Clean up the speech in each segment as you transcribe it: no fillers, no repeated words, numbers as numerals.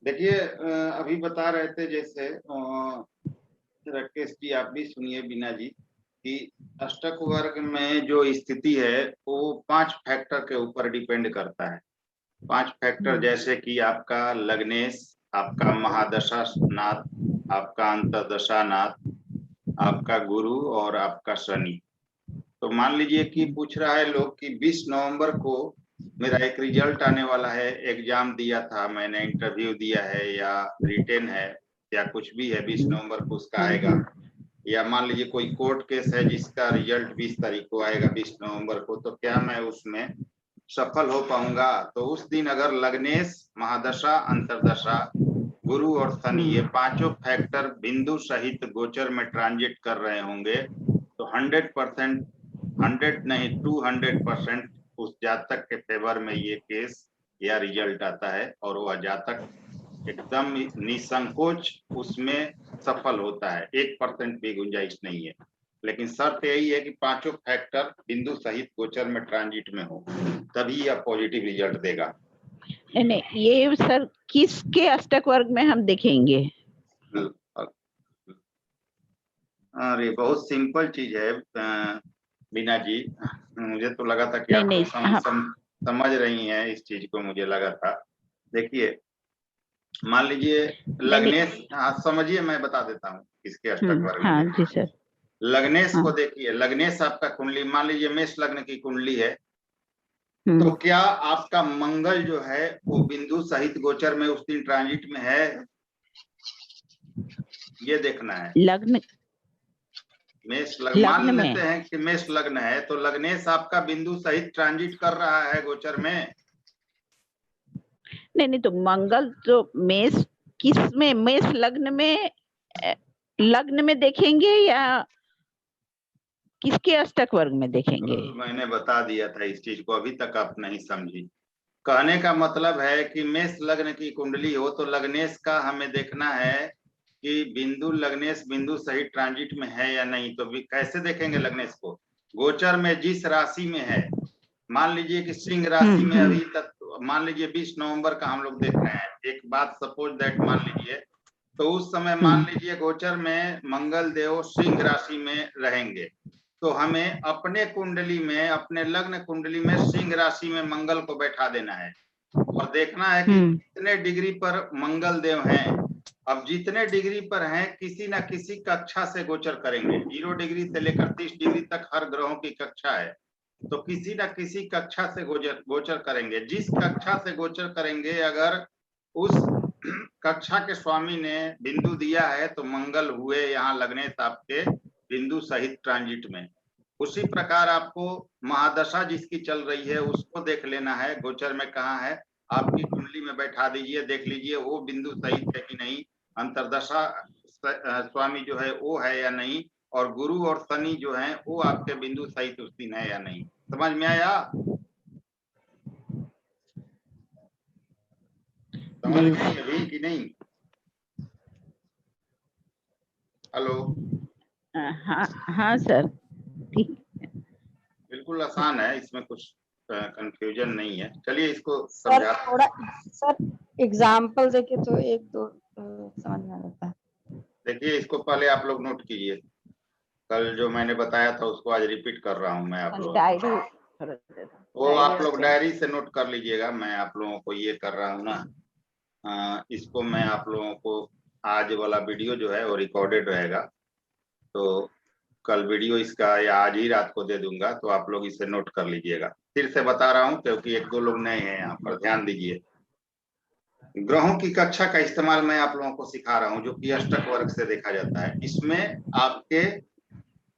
देखिए अभी बता रहे थे जैसे राकेश जी, आप भी सुनिए बीना जी, कि अष्टक वर्ग में जो स्थिति है वो 5 फैक्टर के ऊपर डिपेंड करता है। 5 फैक्टर जैसे कि आपका लग्नेश, आपका महादशा नाथ, आपका अंतर्दशा नाथ, आपका गुरु और आपका शनि। तो मान लीजिए कि पूछ रहा है लोग कि 20 नवंबर को मेरा एक रिजल्ट आने वाला है, एग्जाम दिया था मैंने, इंटरव्यू दिया है या रिटेन है या कुछ भी है, 20 नवंबर को उसका आएगा। या मान लीजिए कोई कोर्ट केस है जिसका रिजल्ट 20 तारीख को आएगा, 20 नवंबर को, तो क्या मैं उसमें सफल हो पाऊंगा? तो उस दिन अगर लग्नेश, महादशा, अंतरदशा, गुरु और शनि ये पांचों फैक्टर बिंदु सहित गोचर में ट्रांजिट कर रहे होंगे तो 100%, 100 नहीं 200% उस जातक के फेवर में ये केस या रिजल्ट आता है और वह जातक एकदम निसंकोच उसमें सफल होता है। 1% भी गुंजाइश नहीं है। लेकिन शर्त यही है कि पांचों फैक्टर बिंदु सहित गोचर में ट्रांजिट में हो, तभी यह पॉजिटिव रिजल्ट देगा। नहीं, ये सर किसके अष्टक वर्ग में हम देखेंगे? अरे बहुत सिंपल चीज है बीना जी, मुझे तो लगा था कि आप नहीं, समझ रही हैं इस चीज को, मुझे लगा था। देखिए मान लीजिए लग्नेश, हाँ समझिए, मैं बता देता हूँ किसके अष्टक वर्ग में। हाँ जी सर। लग्नेश को देखिए, लग्नेश आपका कुंडली, मान लीजिए मेष लग्न की कुंडली है, तो क्या आपका मंगल जो है वो बिंदु सहित गोचर में उस दिन ट्रांजिट में है? ये देखना है। लग्न, मेष लग्न मान लेते हैं कि मेष लग्न है, तो लग्नेश आपका बिंदु सहित ट्रांजिट कर रहा है गोचर में। नहीं, तो मंगल तो मेष, किस में, मेष लग्न में देखेंगे या किसके अष्टक वर्ग में देखेंगे? मैंने बता दिया था इस चीज को, अभी तक आप नहीं समझी। कहने का मतलब है कि मेष लग्न की कुंडली हो तो लग्नेश का हमें देखना है कि बिंदु लग्नेश बिंदु सही ट्रांजिट में है या नहीं। तो कैसे देखेंगे लग्नेश को? गोचर में जिस राशि में है, मान लीजिए कि सिंह राशि में अभी तक, मान लीजिए 20 नवंबर का हम लोग देख रहे हैं, एक बात सपोज दैट मान लीजिए, तो उस समय मान लीजिए गोचर में मंगल देव सिंह राशि में रहेंगे, तो हमें अपने कुंडली में, अपने लग्न कुंडली में सिंह राशि में मंगल को बैठा देना है और देखना है कि कितने डिग्री पर मंगल देव हैं। अब जितने डिग्री पर हैं किसी ना किसी कक्षा से गोचर करेंगे, 0 डिग्री से लेकर 30 डिग्री तक हर ग्रहों की कक्षा है, तो किसी ना किसी कक्षा से गोचर करेंगे। जिस कक्षा से गोचर करेंगे, अगर उस कक्षा के स्वामी ने बिंदु दिया है तो मंगल हुए यहाँ लगने आपके बिंदु सहित ट्रांजिट में। उसी प्रकार आपको महादशा जिसकी चल रही है उसको देख लेना है, गोचर में कहाँ है, आपकी कुंडली में बैठा दीजिए, देख लीजिए वो बिंदु सहित है कि नहीं, अंतरदशा स्वामी जो है वो है या नहीं, और गुरु और शनि जो है वो आपके बिंदु सहित उस दिन है या नहीं। समझ में आया? समझ गई अभी कि नहीं? हेलो? हाँ सर, ठीक, बिल्कुल आसान है, इसमें कुछ कंफ्यूजन नहीं है। चलिए इसको सर थोड़ा सर एग्जाम्पल देके तो एक दो समझ में आ जाता है। देखिए इसको पहले आप लोग नोट कीजिए, कल जो मैंने बताया था उसको आज रिपीट कर रहा हूँ मैं आप लोग, वो आप लोग डायरी से नोट कर लीजिएगा। मैं आप लोगों को ये कर रहा हूँ ना, इसको मैं आप लोगों को, आज वाला वीडियो जो है वो रिकॉर्डेड रहेगा, तो कल वीडियो इसका या आज ही रात को दे दूंगा, तो आप लोग इसे नोट कर लीजिएगा। फिर से बता रहा हूँ क्योंकि एक दो लोग नए हैं यहाँ पर, ध्यान दीजिए। ग्रहों की कक्षा का इस्तेमाल मैं आप लोगों को सिखा रहा हूँ जो कि अष्टक वर्ग से देखा जाता है। इसमें आपके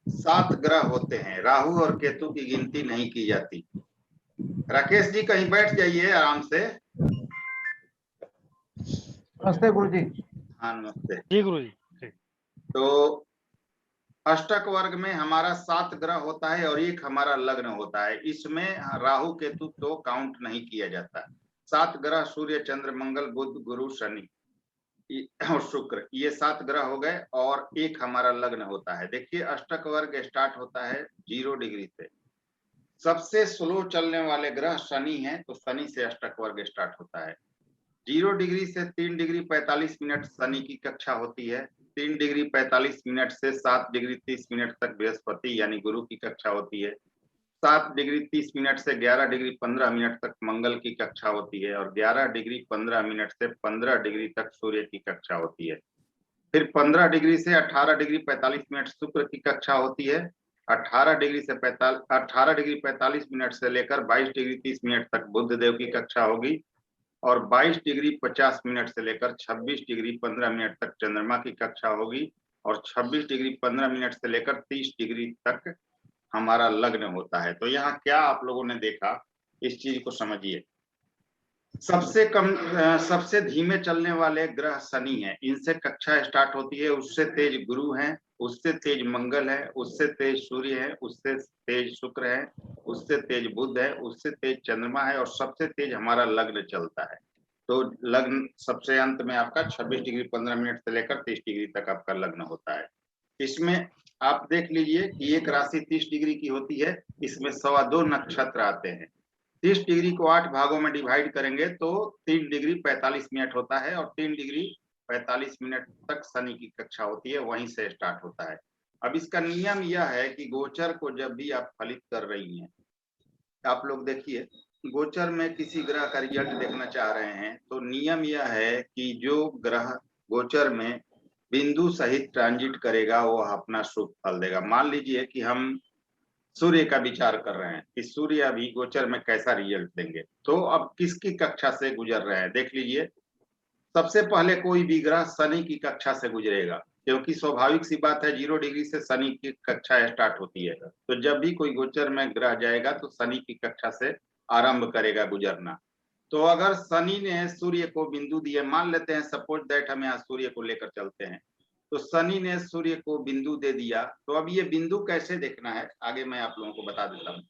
7 ग्रह होते हैं, राहु और केतु की गिनती नहीं की जाती। राकेश जी कहीं बैठ जाइए आराम से। नमस्ते गुरु जी। हाँ नमस्ते जी गुरु जी। तो अष्टक वर्ग में हमारा 7 ग्रह होता है और एक हमारा लग्न होता है। इसमें राहु केतु तो काउंट नहीं किया जाता। 7 ग्रह सूर्य चंद्र मंगल बुध गुरु शनि और शुक्र, ये 7 ग्रह हो गए और एक हमारा लग्न होता है। देखिए अष्टक वर्ग स्टार्ट होता है 0 डिग्री से। सबसे स्लो चलने वाले ग्रह शनि हैं, तो शनि से अष्टक वर्ग स्टार्ट होता है। 0 डिग्री से 3 डिग्री 45 मिनट शनि की कक्षा होती है। 3 डिग्री 45 मिनट से 7 डिग्री 30 मिनट तक बृहस्पति यानी गुरु की कक्षा होती है। 7 डिग्री 30 मिनट से 11 डिग्री 15 मिनट तक मंगल की कक्षा होती है और 11 डिग्री 15 मिनट से 15 डिग्री तक सूर्य की कक्षा होती है। फिर 15 डिग्री से 18 डिग्री 45 मिनट शुक्र की कक्षा होती है। 18 डिग्री 45 मिनट से लेकर 22 डिग्री 30 मिनट तक बुध देव की कक्षा होगी और 22 डिग्री 50 मिनट से लेकर 26 डिग्री 15 मिनट तक चंद्रमा की कक्षा होगी और 26 डिग्री 15 मिनट से लेकर 30 डिग्री तक हमारा लग्न होता है। तो यहाँ क्या आप लोगों ने देखा, इस चीज को समझिए। सबसे धीमे चलने वाले ग्रह शनि है, इनसे कक्षा स्टार्ट होती है। उससे तेज गुरु है, उससे तेज मंगल है, उससे तेज सूर्य है, उससे तेज शुक्र है, उससे तेज बुध है, उससे तेज चंद्रमा है और सबसे तेज हमारा लग्न चलता है। तो लग्न सबसे अंत में आपका 26 डिग्री 15 मिनट से लेकर 30 डिग्री तक आपका लग्न होता है। इसमें आप देख लीजिए कि एक राशि 30 डिग्री की होती है, इसमें 2.25 नक्षत्र आते हैं। 30 डिग्री को 8 भागों में डिवाइड करेंगे तो 3 डिग्री 45 मिनट होता है और 3 डिग्री 45 मिनट तक शनि की कक्षा होती है, वहीं से स्टार्ट होता है। अब इसका नियम यह है कि गोचर को जब भी आप फलित कर रही हैं, आप लोग देखिए गोचर में किसी ग्रह का रिजल्ट देखना चाह रहे हैं तो नियम यह है कि जो ग्रह गोचर में बिंदु सहित ट्रांजिट करेगा वो अपना शुभ फल देगा। मान लीजिए कि हम सूर्य का विचार कर रहे हैं कि सूर्य अभी गोचर में कैसा रिजल्ट देंगे, तो अब किसकी कक्षा से गुजर रहे हैं देख लीजिए। सबसे पहले कोई भी ग्रह शनि की कक्षा से गुजरेगा, क्योंकि स्वाभाविक सी बात है 0 डिग्री से शनि की कक्षा स्टार्ट होती है। तो जब भी कोई गोचर में ग्रह जाएगा तो शनि की कक्षा से आरंभ करेगा गुजरना। तो अगर शनि ने सूर्य को बिंदु दिए, मान लेते हैं सपोज दैट हम यहाँ सूर्य को लेकर चलते हैं, तो शनि ने सूर्य को बिंदु दे दिया। तो अब ये बिंदु कैसे देखना है आगे मैं आप लोगों को बता देता हूँ।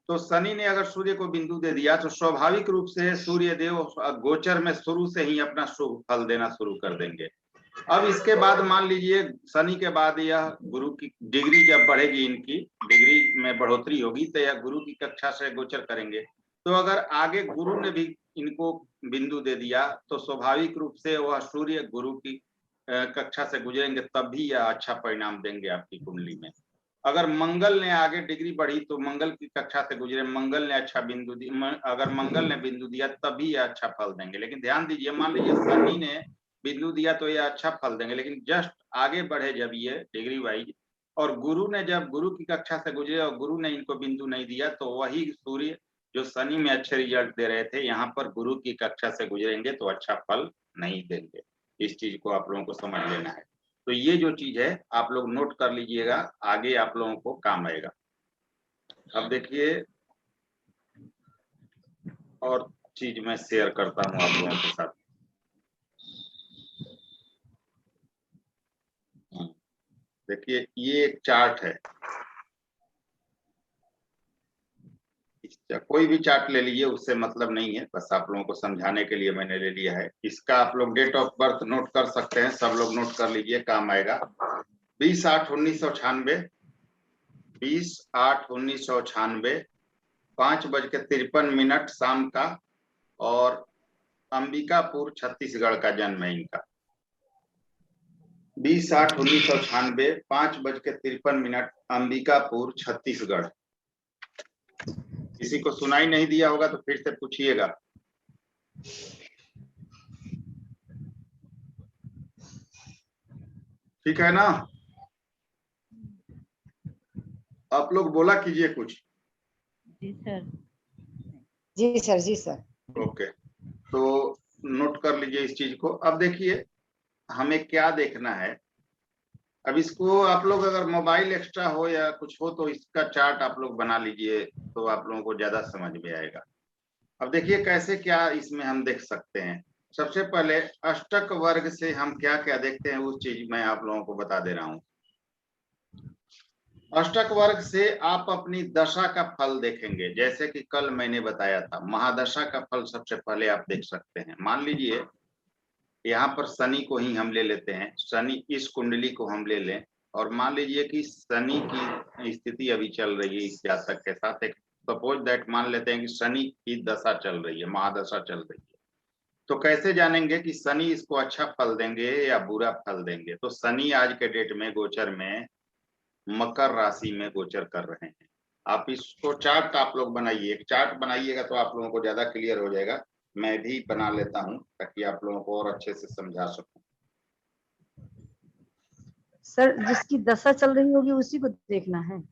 तो शनि ने अगर सूर्य को बिंदु दे दिया तो स्वाभाविक रूप से सूर्य देव गोचर में शुरू से ही अपना शुभ फल देना शुरू कर देंगे। अब इसके बाद मान लीजिए शनि के बाद यह गुरु की डिग्री जब बढ़ेगी, इनकी डिग्री में बढ़ोतरी होगी तो यह गुरु की कक्षा से गोचर करेंगे। तो अगर आगे गुरु ने भी इनको बिंदु दे दिया तो स्वाभाविक रूप से वह सूर्य गुरु की कक्षा से गुजरेंगे, तब भी यह अच्छा परिणाम देंगे आपकी कुंडली में। अगर मंगल ने आगे डिग्री बढ़ी तो मंगल की कक्षा से गुजरे, मंगल ने अच्छा बिंदु दिया, अगर मंगल ने बिंदु दिया तभी यह अच्छा फल देंगे। लेकिन ध्यान दीजिए, मान लीजिए शनि ने बिंदु दिया तो यह अच्छा फल देंगे, लेकिन जस्ट आगे बढ़े जब ये डिग्री वाइज और गुरु ने जब गुरु की कक्षा से गुजरे और गुरु ने इनको बिंदु नहीं दिया तो वही सूर्य जो शनि में अच्छे रिजल्ट दे रहे थे यहाँ पर गुरु की कक्षा से गुजरेंगे तो अच्छा फल नहीं देंगे। इस चीज को आप लोगों को समझ लेना है। तो ये जो चीज है आप लोग नोट कर लीजिएगा, आगे आप लोगों को काम आएगा। अब देखिए और चीज मैं शेयर करता हूं आप लोगों के साथ। देखिए ये एक चार्ट है, कोई भी चार्ट ले लीजिए, उससे मतलब नहीं है, बस आप लोगों को समझाने के लिए मैंने ले लिया है। इसका आप लोग डेट ऑफ बर्थ नोट कर सकते हैं, सब लोग नोट कर लीजिए, काम आएगा। 20/8/1996, 20/8/1996, 5:53 शाम का और अंबिकापुर छत्तीसगढ़ का जन्म है इनका। 20/8/1996, 5:53 अंबिकापुर छत्तीसगढ़। किसी को सुनाई नहीं दिया होगा तो फिर से पूछिएगा। ठीक है ना? आप लोग बोला कीजिए कुछ। जी सर। जी सर, जी सर। ओके, तो नोट कर लीजिए इस चीज को। अब देखिए हमें क्या देखना है। अब इसको आप लोग अगर मोबाइल एक्स्ट्रा हो या कुछ हो तो इसका चार्ट आप लोग बना लीजिए तो आप लोगों को ज्यादा समझ में आएगा। अब देखिए कैसे क्या इसमें हम देख सकते हैं। सबसे पहले अष्टक वर्ग से हम क्या क्या देखते हैं उस चीज मैं आप लोगों को बता दे रहा हूं। अष्टक वर्ग से आप अपनी दशा का फल देखेंगे, जैसे कि कल मैंने बताया था महादशा का फल सबसे पहले आप देख सकते हैं। मान लीजिए यहाँ पर शनि को ही हम ले लेते हैं, शनि इस कुंडली को हम ले लें और मान लीजिए कि शनि की स्थिति अभी चल रही है इस जातक के साथ। एक सपोज दैट मान लेते हैं कि शनि की दशा चल रही है, महादशा चल रही है। तो कैसे जानेंगे कि शनि इसको अच्छा फल देंगे या बुरा फल देंगे? तो शनि आज के डेट में गोचर में मकर राशि में गोचर कर रहे हैं। आप इसको चार्ट आप लोग बनाइए, एक चार्ट बनाइएगा तो आप लोगों को ज्यादा क्लियर हो जाएगा। मैं भी बना लेता हूं ताकि आप लोगों को और अच्छे से समझा सकूं। सर जिसकी दशा चल रही होगी उसी को देखना है?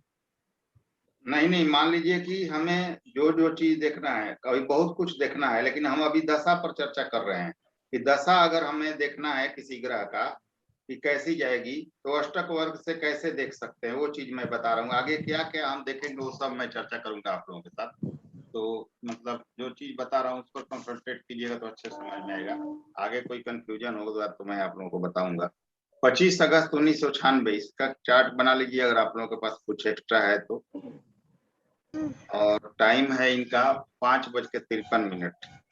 नहीं, मान लीजिए कि हमें जो जो चीज देखना है, कभी बहुत कुछ देखना है, लेकिन हम अभी दशा पर चर्चा कर रहे हैं कि दशा अगर हमें देखना है किसी ग्रह का कि कैसी जाएगी, तो अष्टक वर्ग से कैसे देख सकते हैं, वो चीज मैं बता रहा हूँ। आगे क्या क्या हम देखेंगे वो सब मैं चर्चा करूंगा आप लोगों के साथ। तो मतलब जो चीज बता रहा हूँ उस पर कंसंट्रेट कीजिएगा तो अच्छे समझ में आएगा। आगे कोई कंफ्यूजन होगा तो मैं आप लोगों को बताऊंगा। 25 अगस्त 1996 इसका चार्ट बना लीजिए अगर आप लोगों के पास कुछ एक्स्ट्रा है तो। और टाइम है इनका 5:53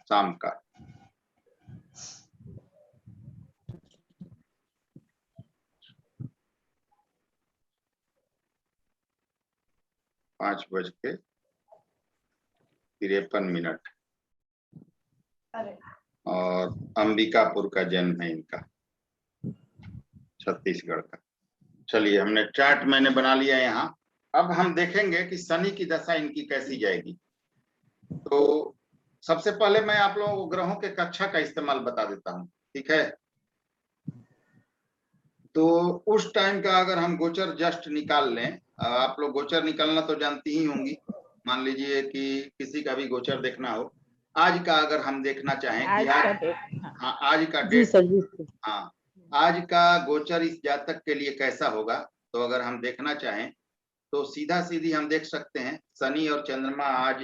शाम का। पाँच बज के 53 और अंबिकापुर का जन्म है इनका, छत्तीसगढ़ का। चलिए हमने चार्ट मैंने बना लिया यहाँ। अब हम देखेंगे कि शनि की दशा इनकी कैसी जाएगी। तो सबसे पहले मैं आप लोगों को ग्रहों के कक्षा का इस्तेमाल बता देता हूँ, ठीक है? तो उस टाइम का अगर हम गोचर जस्ट निकाल लें, आप लोग गोचर निकालना तो जानती ही होंगी। मान लीजिए कि किसी का भी गोचर देखना हो, आज का अगर हम देखना चाहें कि आज का जी डेट, सर जी सर। हाँ आज का गोचर इस जातक के लिए कैसा होगा, तो अगर हम देखना चाहें तो सीधा सीधी हम देख सकते हैं। शनि और चंद्रमा आज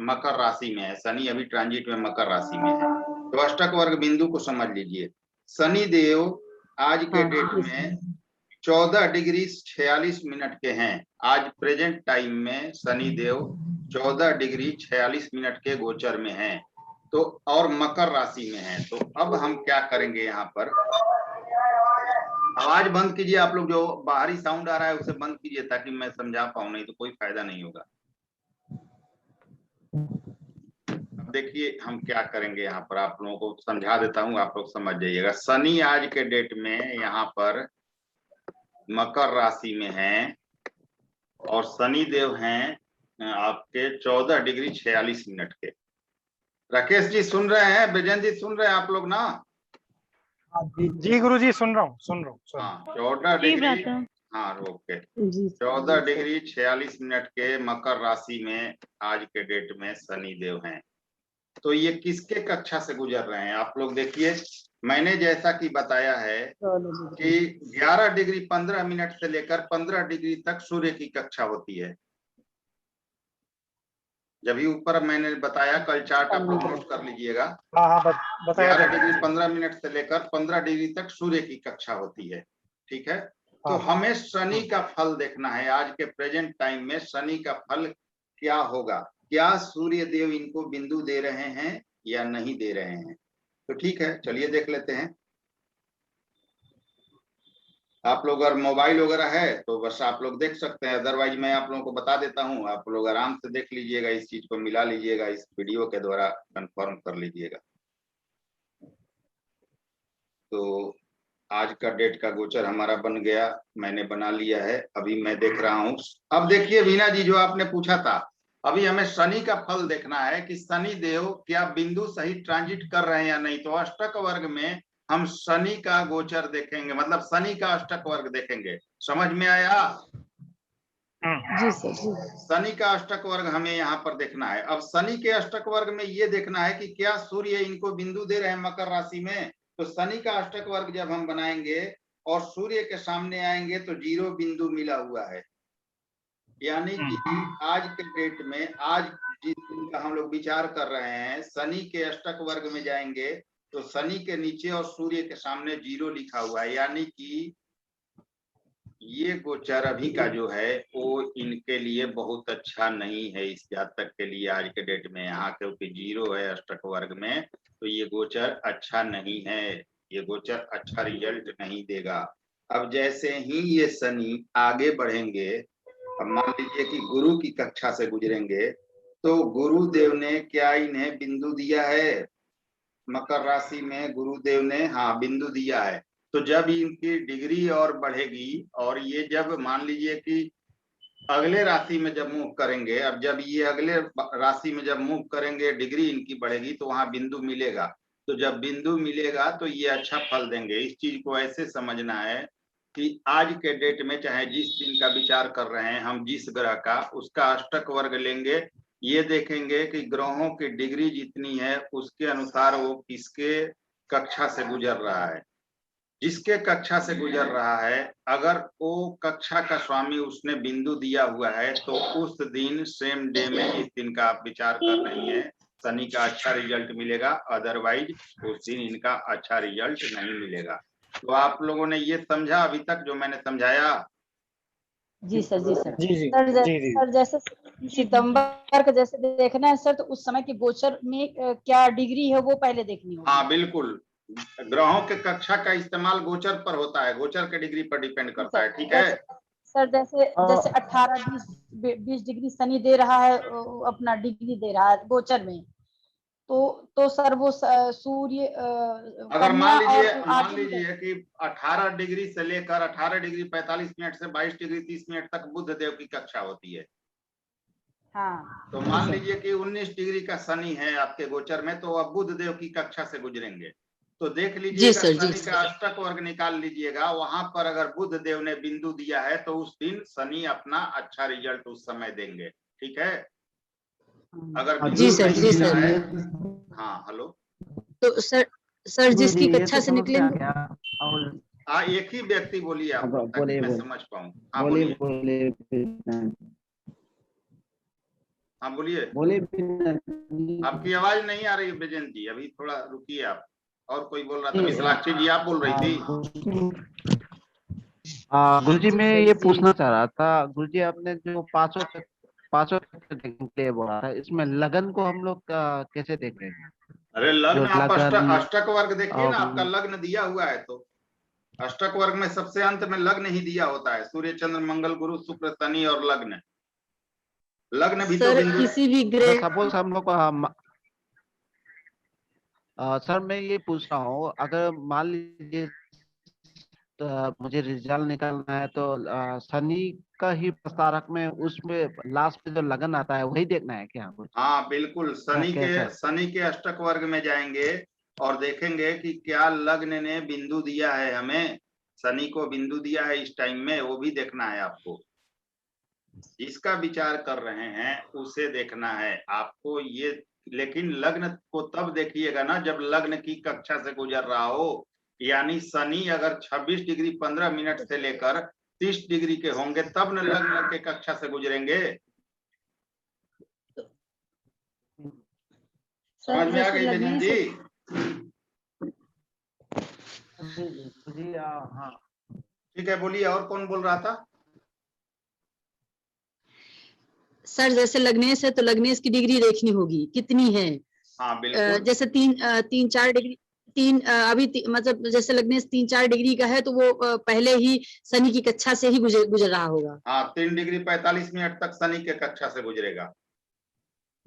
मकर राशि में है, शनि अभी ट्रांजिट में मकर राशि में है। तो अष्टक वर्ग बिंदु को समझ लीजिए। शनि देव आज के डेट में 14 डिग्री 46 मिनट के हैं। आज प्रेजेंट टाइम में शनि देव 14 डिग्री 46 मिनट के गोचर में हैं, तो और मकर राशि में हैं। तो अब हम क्या करेंगे, यहाँ पर आवाज बंद कीजिए, आप लोग जो बाहरी साउंड आ रहा है उसे बंद कीजिए ताकि मैं समझा पाऊं, नहीं तो कोई फायदा नहीं होगा। अब देखिए हम क्या करेंगे, यहाँ पर आप लोगों को समझा देता हूँ, आप लोग समझ जाइएगा। शनि आज के डेट में यहाँ पर मकर राशि में हैं और शनि देव हैं आपके 14 डिग्री 46 मिनट के। राकेश जी सुन रहे हैं, ब्रजेंद्र जी सुन रहे हैं आप लोग ना? जी गुरु जी सुन रहा हूँ। हाँ 14 डिग्री, हाँ ओके, 14 डिग्री 46 मिनट के मकर राशि में आज के डेट में शनि देव हैं। तो ये किसके कक्षा से गुजर रहे हैं आप लोग देखिए। मैंने जैसा कि बताया है कि 11 डिग्री 15 मिनट से लेकर 15 डिग्री तक सूर्य की कक्षा होती है। जब भी ऊपर मैंने बताया, कल चार्ट आप लोग नोट कर लीजिएगा। हाँ बताया 11 डिग्री 15 मिनट से लेकर 15 डिग्री तक सूर्य की कक्षा होती है, ठीक है? तो हमें शनि का फल देखना है। आज के प्रेजेंट टाइम में शनि का फल क्या होगा, क्या सूर्य देव इनको बिंदु दे रहे हैं या नहीं दे रहे हैं। तो ठीक है, चलिए देख लेते हैं। आप लोग अगर मोबाइल वगैरह है तो बस आप लोग देख सकते हैं, अदरवाइज मैं आप लोगों को बता देता हूं, आप लोग आराम से देख लीजिएगा, इस चीज को मिला लीजिएगा, इस वीडियो के द्वारा कंफर्म कर लीजिएगा। तो आज का डेट का गोचर हमारा बन गया, मैंने बना लिया है, अभी मैं देख रहा हूं। अब देखिए वीना जी, जो आपने पूछा था, अभी हमें शनि का फल देखना है कि शनि देव क्या बिंदु सही ट्रांजिट कर रहे हैं या नहीं। तो अष्टक वर्ग में हम शनि का गोचर देखेंगे, मतलब शनि का अष्टक वर्ग देखेंगे। समझ में आया? जी सर जी। शनि का अष्टक वर्ग हमें यहाँ पर देखना है। अब शनि के अष्टक वर्ग में ये देखना है कि क्या सूर्य इनको बिंदु दे रहे हैं मकर राशि में। तो शनि का अष्टक वर्ग जब हम बनाएंगे और सूर्य के सामने आएंगे तो 0 बिंदु मिला हुआ है, यानी कि आज के डेट में, आज जिस दिन का हम लोग विचार कर रहे हैं, शनि के अष्टक वर्ग में जाएंगे तो शनि के नीचे और सूर्य के सामने 0 लिखा हुआ है, यानी कि ये गोचर अभी का जो है वो इनके लिए बहुत अच्छा नहीं है, इस जातक के लिए आज के डेट में। यहाँ क्योंकि 0 है अष्टक वर्ग में, तो ये गोचर अच्छा नहीं है, ये गोचर अच्छा रिजल्ट नहीं देगा। अब जैसे ही ये शनि आगे बढ़ेंगे, अब मान लीजिए कि गुरु की कक्षा से गुजरेंगे, तो गुरुदेव ने क्या इन्हें बिंदु दिया है? मकर राशि में गुरुदेव ने हाँ बिंदु दिया है, तो जब इनकी डिग्री और बढ़ेगी और ये जब मान लीजिए कि अगले राशि में जब मूव करेंगे, अब जब ये अगले राशि में जब मूव करेंगे डिग्री इनकी बढ़ेगी तो वहां बिंदु मिलेगा, तो जब बिंदु मिलेगा तो ये अच्छा फल देंगे। इस चीज को ऐसे समझना है कि आज के डेट में चाहे जिस दिन का विचार कर रहे हैं हम, जिस ग्रह का, उसका अष्टक वर्ग लेंगे, ये देखेंगे कि ग्रहों की डिग्री जितनी है उसके अनुसार वो किसके कक्षा से गुजर रहा है। जिसके कक्षा से गुजर रहा है, अगर वो कक्षा का स्वामी उसने बिंदु दिया हुआ है तो उस दिन सेम डे में, जिस दिन का आप विचार कर रही हैं, शनि का अच्छा रिजल्ट मिलेगा, अदरवाइज उस दिन इनका अच्छा रिजल्ट नहीं मिलेगा। तो आप लोगों ने ये समझा अभी तक जो मैंने समझाया? जी सर, जी सर। जी जी सर जी जी सर जैसे सितंबर का जैसे देखना है सर, तो उस समय के गोचर में क्या डिग्री है वो पहले देखनी होगी। हाँ बिल्कुल, ग्रहों के कक्षा का इस्तेमाल गोचर पर होता है, गोचर के डिग्री पर डिपेंड करता है। ठीक है सर, जैसे 18-20 डिग्री शनि दे रहा है, अपना डिग्री दे रहा है गोचर में, तो सर वो सूर्य अगर कन्या मान लीजिए कि 18 डिग्री से लेकर 18 डिग्री 45 मिनट से 22 डिग्री 30 मिनट तक बुध देव की कक्षा होती है। हाँ, तो मान लीजिए कि 19 डिग्री का शनि है आपके गोचर में, तो अब बुध देव की कक्षा से गुजरेंगे, तो देख लीजिएगा शनि का अष्टक वर्ग निकाल लीजिएगा, वहां पर अगर बुध देव ने बिंदु दिया है तो उस दिन शनि अपना अच्छा रिजल्ट उस समय देंगे। ठीक है, अगर बिंदु नहीं दिया है, हाँ हेलो, तो सर जिसकी कक्षा से निकलेंगे, एक ही व्यक्ति बोलिए आप, ताकि मैं समझ पाऊँ। हाँ बोलिए, हाँ बोलिए, आपकी आवाज नहीं आ रही ब्रजेंद्र जी, अभी थोड़ा रुकिए आप। और कोई बोल रहा था, विशालाक्षी जी आप बोल रही थी? गुरुजी मैं ये पूछना चाह रहा था, गुरुजी आपने जो पांचों देखने के लिए बोला था, इसमें लगन को हम लोग कैसे देख रहे हैं? अरे लग्न आप लगन अष्टक वर्ग देखिए ना, आपका लग्न दिया हुआ है, तो अष्टक वर्ग में सबसे अंत में लग्न ही दिया होता है, सूर्य चंद्र मंगल गुरु शुक्र शनि और लग्न। लग्न भी तो बिंदु, किसी भी ग्रह, सपोज हम लोग सर मैं ये पूछ रहा हूँ, अगर मान लीजिए मुझे रिजल्ट निकालना है तो शनि का ही प्रस्तारक में उसमें लास्ट पे जो लगन आता है वही देखना है क्या? हाँ बिल्कुल, शनि के अष्टक वर्ग में जाएंगे और देखेंगे कि क्या लग्न ने बिंदु दिया है, हमें शनि को बिंदु दिया है इस टाइम में, वो भी देखना है आपको। जिसका विचार कर रहे हैं उसे देखना है आपको ये, लेकिन लग्न को तब देखिएगा ना जब लग्न की कक्षा से गुजर रहा हो, यानी शनि अगर 26 डिग्री 15 मिनट से लेकर 30 डिग्री के होंगे तब न लग्न के कक्षा से गुजरेंगे। समझ में आ गई बेजन जी? हाँ ठीक है, बोलिए और कौन बोल रहा था? सर जैसे लग्नेश है तो लग्नेश की डिग्री देखनी होगी कितनी है। हाँ बिल्कुल, जैसे 3-4 डिग्री, मतलब जैसे लग्नेश 3-4 डिग्री का है तो वो पहले ही शनि की कक्षा से ही गुजर रहा होगा। हाँ 3 डिग्री 45 मिनट तक शनि के कक्षा से गुजरेगा।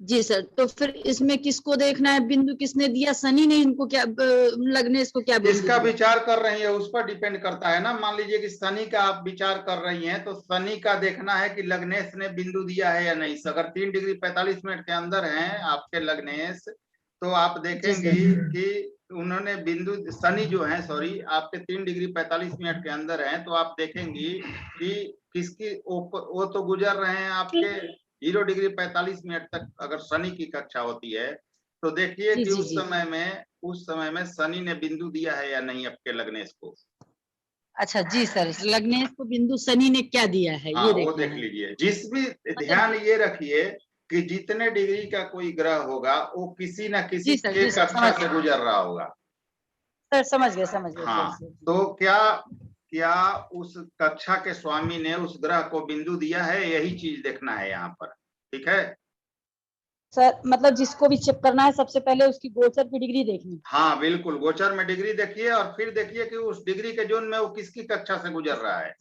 जी सर, तो फिर इसमें किसको देखना है, बिंदु किसने दिया, शनि ने इनको क्या, लग्नेश को क्या बिंदु जिसका दिया? विचार कर रही है उस पर डिपेंड करता है ना। मान लीजिए कि शनि का आप विचार कर रही हैं तो शनि का देखना है कि लग्नेश ने बिंदु दिया है या नहीं। अगर 3 डिग्री 45 मिनट के अंदर हैं आपके लग्नेश, तो आप देखेंगे कि उन्होंने बिंदु, शनि जो है सॉरी आपके 3 डिग्री 45 मिनट के अंदर हैं, तो आप देखेंगी कि किसकी वो तो गुजर रहे हैं आपके 0 डिग्री 45 मिनट तक। अगर शनि की कक्षा होती है तो देखिए कि उस समय में शनि ने बिंदु दिया है या नहीं आपके लग्नेश को। अच्छा जी सर, लग्नेश को बिंदु शनि ने क्या दिया है हाँ, ये वो देखना देख है। लीजिए। जिस भी ध्यान ये रखिए कि जितने डिग्री का कोई ग्रह होगा वो किसी न किसी के कक्षा से गुजर रहा होगा। सर समझ गए हाँ, तो क्या उस कक्षा के स्वामी ने उस ग्रह को बिंदु दिया है, यही चीज देखना है यहाँ पर। ठीक है सर, मतलब जिसको भी चेक करना है सबसे पहले उसकी गोचर की डिग्री देखनी। हाँ बिल्कुल, गोचर में डिग्री देखिए और फिर देखिए कि उस डिग्री के जोन में वो किसकी कक्षा से गुजर रहा है।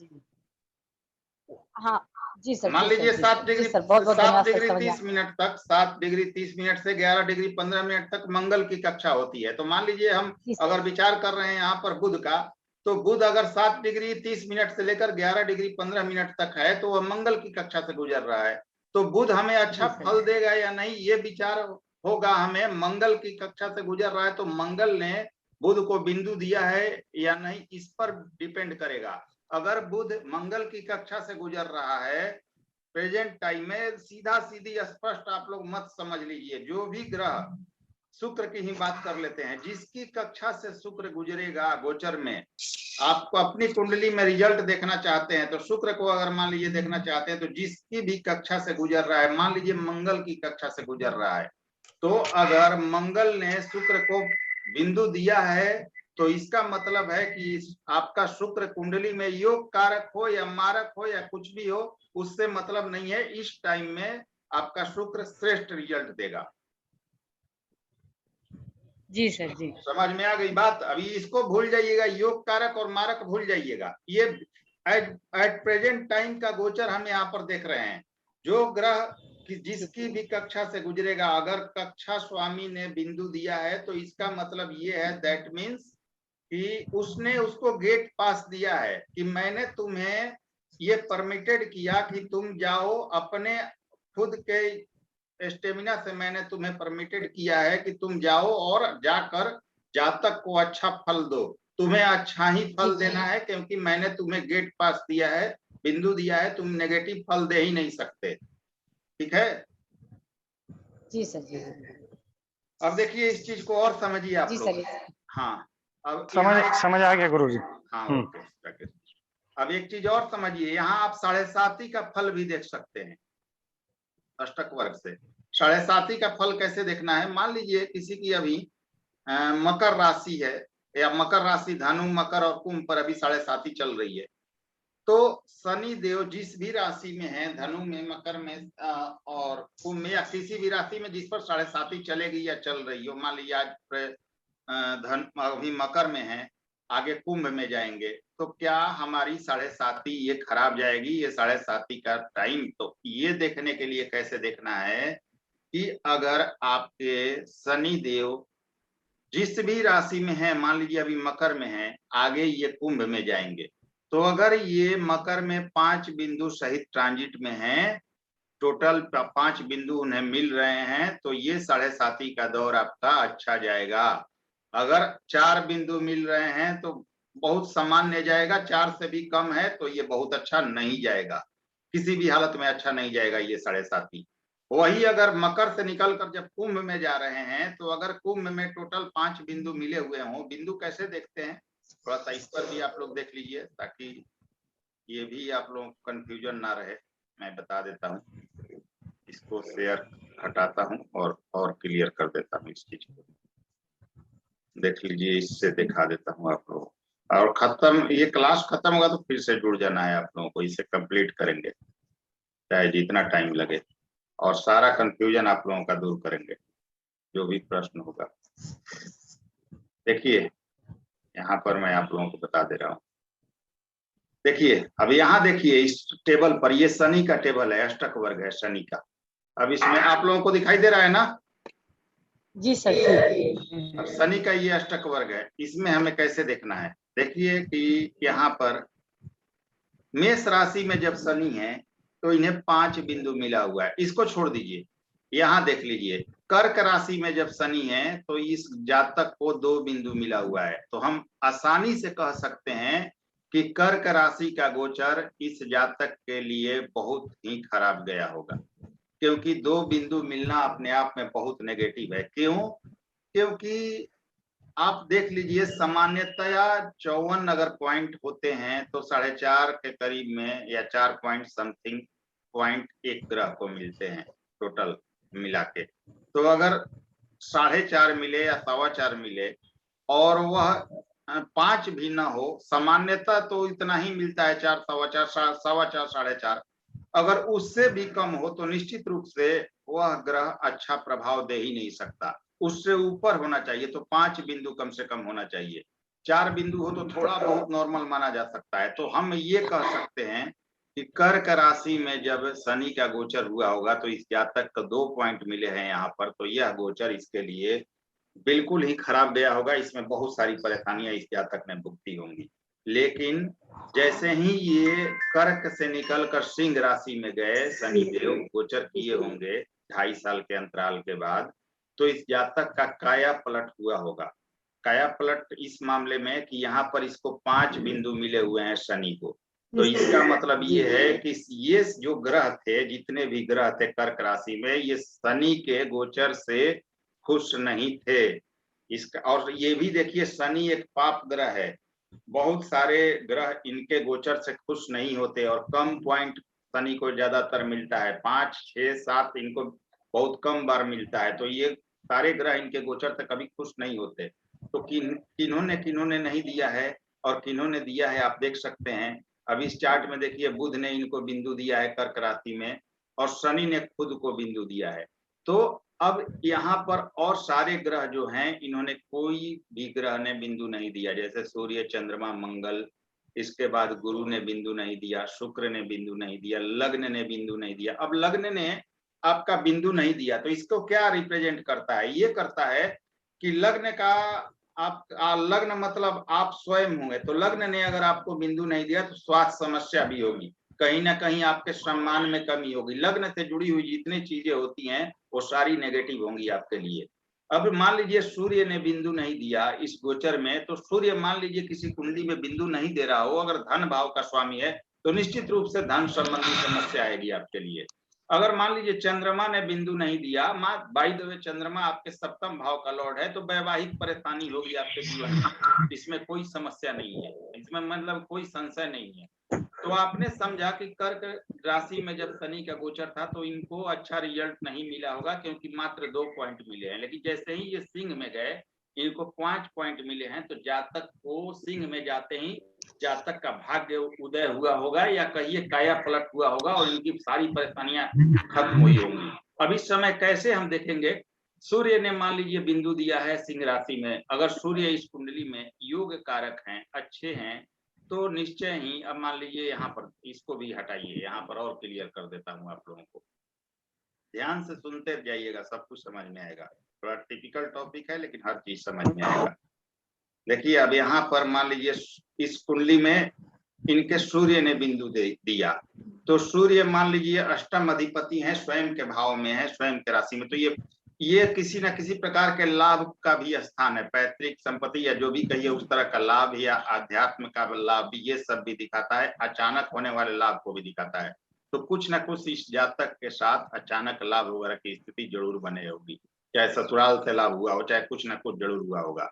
हाँ, जी सर, मान जी लीजिए सर, 7 डिग्री, जी सर, बहुत बहुत 7 धन्यवाद सर, डिग्री समझ 30 गया। मिनट तक, 7 डिग्री 30 मिनट से 11 डिग्री 15 मिनट तक मंगल की कक्षा होती है। तो मान लीजिए हम जी सर, अगर विचार कर रहे हैं यहाँ पर बुध का, तो बुध अगर 7 डिग्री 30 मिनट से लेकर 11 डिग्री 15 मिनट तक है, तो वह मंगल की कक्षा से गुजर रहा है। तो बुध हमें अच्छा जी सर। फल देगा या नहीं, ये विचार होगा हमें। मंगल की कक्षा से गुजर रहा है तो मंगल ने बुध को बिंदु दिया है या नहीं, इस पर डिपेंड करेगा। अगर बुध मंगल की कक्षा से गुजर रहा है प्रेजेंट टाइम में, सीधा सीधी स्पष्ट आप लोग मत समझ लीजिए, जो भी ग्रह, शुक्र की ही बात कर लेते हैं, जिसकी कक्षा से शुक्र गुजरेगा गोचर में, आपको अपनी कुंडली में रिजल्ट देखना चाहते हैं तो शुक्र को अगर मान लीजिए देखना चाहते हैं, तो जिसकी भी कक्षा से गुजर रहा है, मान लीजिए मंगल की कक्षा से गुजर रहा है, तो अगर मंगल ने शुक्र को बिंदु दिया है, तो इसका मतलब है कि आपका शुक्र कुंडली में योग कारक हो या मारक हो या कुछ भी हो, उससे मतलब नहीं है। इस टाइम में आपका शुक्र श्रेष्ठ रिजल्ट देगा। जी सर, जी समझ में आ गई बात? अभी इसको भूल जाइएगा, योग कारक और मारक भूल जाइएगा। ये एट प्रेजेंट टाइम का गोचर हम यहाँ पर देख रहे हैं। जो ग्रह कि जिसकी भी कक्षा से गुजरेगा, अगर कक्षा स्वामी ने बिंदु दिया है, तो इसका मतलब ये है, दैट मीन्स कि उसने उसको गेट पास दिया है कि मैंने तुम्हें ये परमिटेड किया कि तुम जाओ, अपने खुद के स्टेमिना से मैंने तुम्हें परमिटेड किया है कि तुम जाओ और जाकर जातक को अच्छा फल दो। तुम्हें अच्छा ही फल देना है, क्योंकि मैंने तुम्हें गेट पास दिया है, बिंदु दिया है, तुम नेगेटिव फल दे ही नहीं सकते। ठीक है? जी सर, जी अब देखिए इस चीज को और समझिए आप जी लोग। सर, हाँ, अब समझ आ गया गुरुजी। हाँ ओके। अब एक चीज और समझिए, यहाँ आप 7.5 का फल भी देख सकते हैं अष्टक वर्ग से। 7.5 का फल कैसे देखना है? मान लीजिए किसी की अभी मकर राशि है, या मकर राशि धनु, मकर और कुंभ पर अभी 7.5 चल रही है, तो शनि देव जिस भी राशि में है, धनु में, मकर में और कुंभ में, या किसी भी राशि में जिस पर 7.5 चलेगी या चल रही हो, मान लीजिए आज धन अभी मकर में है, आगे कुंभ में जाएंगे, तो क्या हमारी 7.5 ये खराब जाएगी? ये 7.5 का टाइम, तो ये देखने के लिए कैसे देखना है कि अगर आपके शनि देव जिस भी राशि में है, मान लीजिए अभी मकर में है, आगे ये कुंभ में जाएंगे, तो अगर ये मकर में 5 बिंदु सहित ट्रांजिट में है, टोटल 5 बिंदु उन्हें मिल रहे हैं, तो ये 7.5 का दौर आपका अच्छा जाएगा। अगर 4 बिंदु मिल रहे हैं तो बहुत सामान्य जाएगा, 4 से भी कम है तो ये बहुत अच्छा नहीं जाएगा, किसी भी हालत में अच्छा नहीं जाएगा ये 7.5। वही अगर मकर से निकलकर जब कुंभ में जा रहे हैं, तो अगर कुंभ में टोटल 5 बिंदु मिले हुए हों, बिंदु कैसे देखते हैं थोड़ा सा इस पर भी आप लोग देख लीजिए, ताकि ये भी आप लोगों को कंफ्यूजन ना रहे। मैं बता देता हूँ, इसको शेयर हटाता हूँ और क्लियर कर देता हूँ इस चीज को। देख लीजिए, इससे दिखा देता हूँ आप लोगों, और खत्म, ये क्लास खत्म होगा तो फिर से जुड़ जाना है आप लोगों को, इसे कंप्लीट करेंगे चाहे जितना टाइम लगे, और सारा कंफ्यूजन आप लोगों का दूर करेंगे, जो भी प्रश्न होगा। देखिए यहाँ पर मैं आप लोगों को बता दे रहा हूँ। देखिए अब यहाँ देखिए इस टेबल पर, ये शनि का टेबल है, अष्टक वर्ग है शनि का। अब इसमें आप लोगों को दिखाई दे रहा है ना? जी सर, अब शनि का ये अष्टक वर्ग है, इसमें हमें कैसे देखना है? देखिए कि यहाँ पर मेष राशि में जब शनि है तो इन्हें 5 बिंदु मिला हुआ है, इसको छोड़ दीजिए। यहाँ देख लीजिए कर्क राशि में जब शनि है तो इस जातक को 2 बिंदु मिला हुआ है, तो हम आसानी से कह सकते हैं कि कर्क राशि का गोचर इस जातक के लिए बहुत ही खराब गया होगा, क्योंकि 2 बिंदु मिलना अपने आप में बहुत नेगेटिव है। क्यों? क्योंकि आप देख लीजिए सामान्यतया 54 अगर पॉइंट होते हैं तो 4.5 के करीब में, या 4 पॉइंट समथिंग पॉइंट एक ग्रह को मिलते हैं टोटल मिला के। तो अगर 4.5 मिले या 4.25 मिले और वह 5 भी ना हो, सामान्यतः तो इतना ही मिलता है, 4, 4.25, 4.25, 4.5। अगर उससे भी कम हो तो निश्चित रूप से वह ग्रह अच्छा प्रभाव दे ही नहीं सकता, उससे ऊपर होना चाहिए। तो 5 बिंदु कम से कम होना चाहिए, 4 बिंदु हो तो थोड़ा बहुत नॉर्मल माना जा सकता है। तो हम ये कह सकते हैं कि कर्क राशि में जब शनि का गोचर हुआ होगा तो इस जातक को 2 पॉइंट मिले हैं यहाँ पर, तो यह गोचर इसके लिए बिल्कुल ही खराब गया होगा। इसमें बहुत सारी परेशानियां इस जातक ने भुगती होंगी। लेकिन जैसे ही ये कर्क से निकलकर सिंह राशि में गए, शनिदेव गोचर किए होंगे 2.5 साल के अंतराल के बाद, तो इस जातक का काया पलट हुआ होगा। काया पलट इस मामले में कि यहाँ पर इसको 5 बिंदु मिले हुए हैं शनि को, तो इसका मतलब ये है कि ये जो ग्रह थे, जितने भी ग्रह थे कर्क राशि में, ये शनि के गोचर से खुश नहीं थे। इसका और ये भी देखिए शनि एक पाप ग्रह है, बहुत सारे ग्रह इनके गोचर से खुश नहीं होते और कम पॉइंट शनि को ज्यादातर मिलता है, 5, 6, 7 इनको बहुत कम बार मिलता है। तो ये सारे ग्रह इनके गोचर से कभी खुश नहीं होते। तो किन्होंने नहीं दिया है और किन्होंने दिया है, आप देख सकते हैं। अभी इस चार्ट में देखिए बुध ने इनको बिंदु दिया है कर्क राशि में और शनि ने खुद को बिंदु दिया है। तो अब यहाँ पर और सारे ग्रह जो हैं, इन्होंने कोई भी ग्रह ने बिंदु नहीं दिया, जैसे सूर्य, चंद्रमा, मंगल, इसके बाद गुरु ने बिंदु नहीं दिया, शुक्र ने बिंदु नहीं दिया, लग्न ने बिंदु नहीं दिया। अब लग्न ने आपका बिंदु नहीं दिया तो इसको क्या रिप्रेजेंट करता है? ये करता है कि लग्न का आप लग्न मतलब आप स्वयं होंगे, तो लग्न ने अगर आपको बिंदु नहीं दिया तो स्वास्थ्य समस्या भी होगी, कहीं ना कहीं आपके सम्मान में कमी होगी। लग्न से जुड़ी हुई जितनी चीजें होती हैं वो सारी नेगेटिव होंगी आपके लिए। अब मान लीजिए सूर्य ने बिंदु नहीं दिया इस गोचर में, तो सूर्य मान लीजिए किसी कुंडली में बिंदु नहीं दे रहा हो, अगर धन भाव का स्वामी है तो निश्चित रूप से धन संबंधी समस्या आएगी आपके लिए। अगर मान लीजिए चंद्रमा ने बिंदु नहीं दिया, बाय द वे चंद्रमा आपके सप्तम भाव का लॉर्ड है, तो वैवाहिक परेशानी होगी आपके जीवन में, इसमें कोई समस्या नहीं है, इसमें मतलब कोई संशय नहीं है। तो आपने समझा कि कर्क राशि में जब शनि का गोचर था तो इनको अच्छा रिजल्ट नहीं मिला होगा, क्योंकि मात्र 2 पॉइंट मिले हैं। लेकिन जैसे ही ये सिंह में गए, इनको 5 पॉइंट मिले हैं, तो जातक को सिंह में जाते ही जातक का भाग्य उदय हुआ होगा, या कहिए काया पलट हुआ होगा और इनकी सारी परेशानियां खत्म हुई होंगी। अब इस समय कैसे हम देखेंगे, सूर्य ने मान लीजिए बिंदु दिया है सिंह राशि में, अगर सूर्य इस कुंडली में योग कारक हैं, अच्छे हैं, तो निश्चय ही, अब मान लीजिए यहाँ पर इसको भी हटाइए, यहाँ पर और क्लियर कर देता हूँ आप लोगों को, ध्यान से सुनते जाइएगा, सब कुछ समझ में आएगा। थोड़ा टिपिकल टॉपिक है लेकिन हर चीज समझ में आएगा। देखिए अब यहाँ पर मान लीजिए इस कुंडली में इनके सूर्य ने बिंदु दिया, तो सूर्य मान लीजिए अष्टम अधिपति है, स्वयं के भाव में है, स्वयं के राशि में, तो ये किसी न किसी प्रकार के लाभ का भी स्थान है, पैतृक संपत्ति या जो भी कहिए उस तरह का लाभ या आध्यात्म का लाभ भी, ये सब भी दिखाता है, अचानक होने वाले लाभ को भी दिखाता है। तो कुछ न कुछ इस जातक के साथ अचानक लाभ वगैरह की स्थिति जरूर बने होगी, चाहे ससुराल से लाभ हुआ हो, चाहे कुछ न कुछ जरूर हुआ होगा।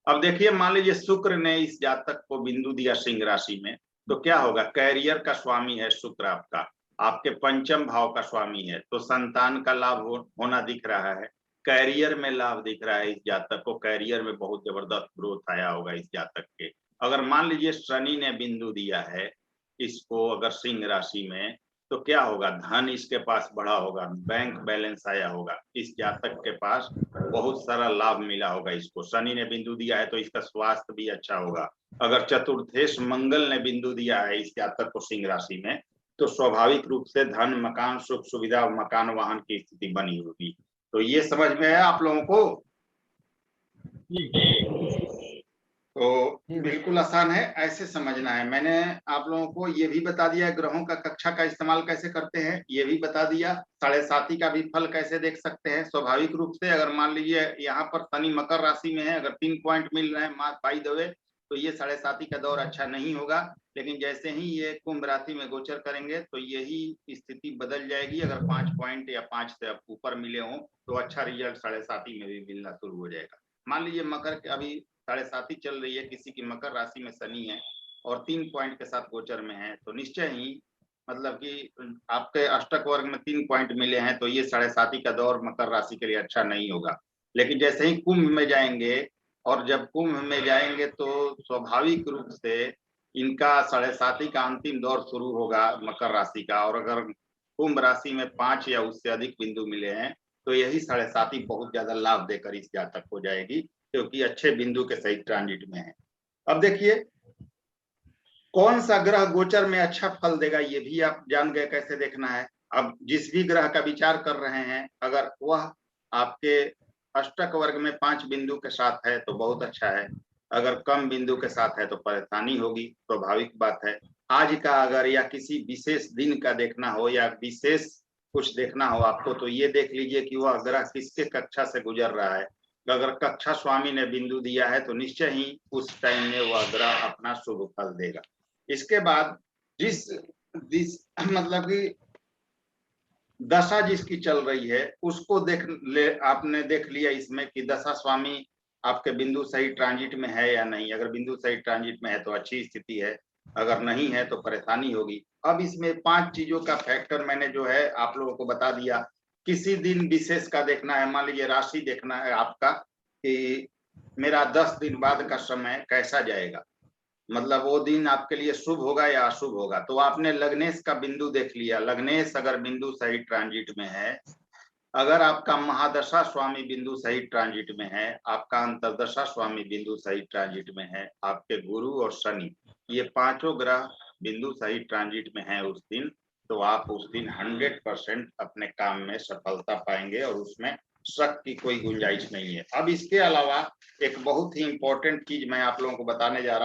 अब देखिए मान लीजिए शुक्र ने इस जातक को बिंदु दिया सिंह राशि में, तो क्या होगा, कैरियर का स्वामी है शुक्र आपका, आपके पंचम भाव का स्वामी है, तो संतान का लाभ होना दिख रहा है, कैरियर में लाभ दिख रहा है। इस जातक को कैरियर में बहुत जबरदस्त ग्रोथ आया होगा इस जातक के। अगर मान लीजिए शनि ने बिंदु दिया है इसको अगर सिंह राशि में, तो क्या होगा, धन इसके पास बढ़ा होगा, बैंक बैलेंस आया होगा, इस जातक के पास बहुत सारा लाभ मिला होगा इसको। शनि ने बिंदु दिया है तो इसका स्वास्थ्य भी अच्छा होगा। अगर चतुर्थेश मंगल ने बिंदु दिया है इस जातक को सिंह राशि में, तो स्वाभाविक रूप से धन, मकान, सुख सुविधा, मकान वाहन की स्थिति बनी होगी। तो ये समझ में आया आप लोगों को? तो बिल्कुल आसान है, ऐसे समझना है। मैंने आप लोगों को ये भी बता दिया ग्रहों का कक्षा का इस्तेमाल कैसे करते हैं, ये भी बता दिया, 7.5 का भी फल कैसे देख सकते हैं। स्वाभाविक रूप से अगर मान लीजिए यहाँ पर शनि मकर राशि में है, अगर 3 पॉइंट मिल रहे हैं बाय द वे, तो ये 7.5 का दौर अच्छा नहीं होगा। लेकिन जैसे ही ये कुंभ राशि में गोचर करेंगे तो यही स्थिति बदल जाएगी। अगर 5 पॉइंट या 5 से ऊपर मिले हों तो अच्छा रिजल्ट 7.5 में भी मिलना शुरू हो जाएगा। मान लीजिए मकर के अभी 7.5 चल रही है, किसी की मकर राशि में शनि है और 3 पॉइंट के साथ गोचर में है, तो निश्चय ही मतलब कि आपके अष्टक वर्ग में 3 पॉइंट मिले हैं, तो ये 7.5 का दौर मकर राशि के लिए अच्छा नहीं होगा। लेकिन जैसे ही कुंभ में जाएंगे, और जब कुंभ में जाएंगे तो स्वाभाविक रूप से इनका 7.5 का अंतिम दौर शुरू होगा मकर राशि का। और अगर कुंभ राशि में 5 या उससे अधिक बिंदु मिले हैं तो यही 7.5 बहुत ज्यादा लाभ देकर इस जातक हो जाएगी, क्योंकि अच्छे बिंदु के सही ट्रांजिट में है। अब देखिए कौन सा ग्रह गोचर में अच्छा फल देगा ये भी आप जान गए कैसे देखना है। अब जिस भी ग्रह का विचार कर रहे हैं अगर वह आपके अष्टक वर्ग में 5 बिंदु के साथ है तो बहुत अच्छा है, अगर कम बिंदु के साथ है तो परेशानी होगी, स्वाभाविक बात है। आज का अगर या किसी विशेष दिन का देखना हो या विशेष कुछ देखना हो आपको तो ये देख लीजिए कि वह ग्रह किसके कक्षा से गुजर रहा है। अगर कक्षा स्वामी ने बिंदु दिया है तो निश्चय ही उस टाइम में वह ग्रह अपना शुभ फल देगा। इसके बाद जिस मतलब कि दशा जिसकी चल रही है उसको आपने देख लिया इसमें कि दशा स्वामी आपके बिंदु सही ट्रांजिट में है या नहीं। अगर बिंदु सही ट्रांजिट में है तो अच्छी स्थिति है, अगर नहीं है तो परेशानी होगी। अब इसमें 5 चीजों का फैक्टर मैंने जो है आप लोगों को बता दिया। किसी दिन विशेष का देखना है, मान लीजिए राशि देखना है आपका कि मेरा 10 दिन बाद का समय कैसा जाएगा, मतलब वो दिन आपके लिए शुभ होगा या अशुभ होगा। तो आपने लग्नेश का बिंदु देख लिया, लग्नेश अगर बिंदु सही ट्रांजिट में है, अगर आपका महादशा स्वामी बिंदु सही ट्रांजिट में है, आपका अंतरदशा स्वामी बिंदु सही ट्रांजिट में है, आपके गुरु और शनि ये पांचों ग्रह बिंदु सही ट्रांजिट में है उस दिन, तो आप उस दिन 100% अपने काम में सफलता पाएंगे और उसमें शक की कोई गुंजाइश नहीं है। अब इसके अलावा एक बहुत ही इंपॉर्टेंट चीज मैं आप लोगों को बताने जा रहा हूँ।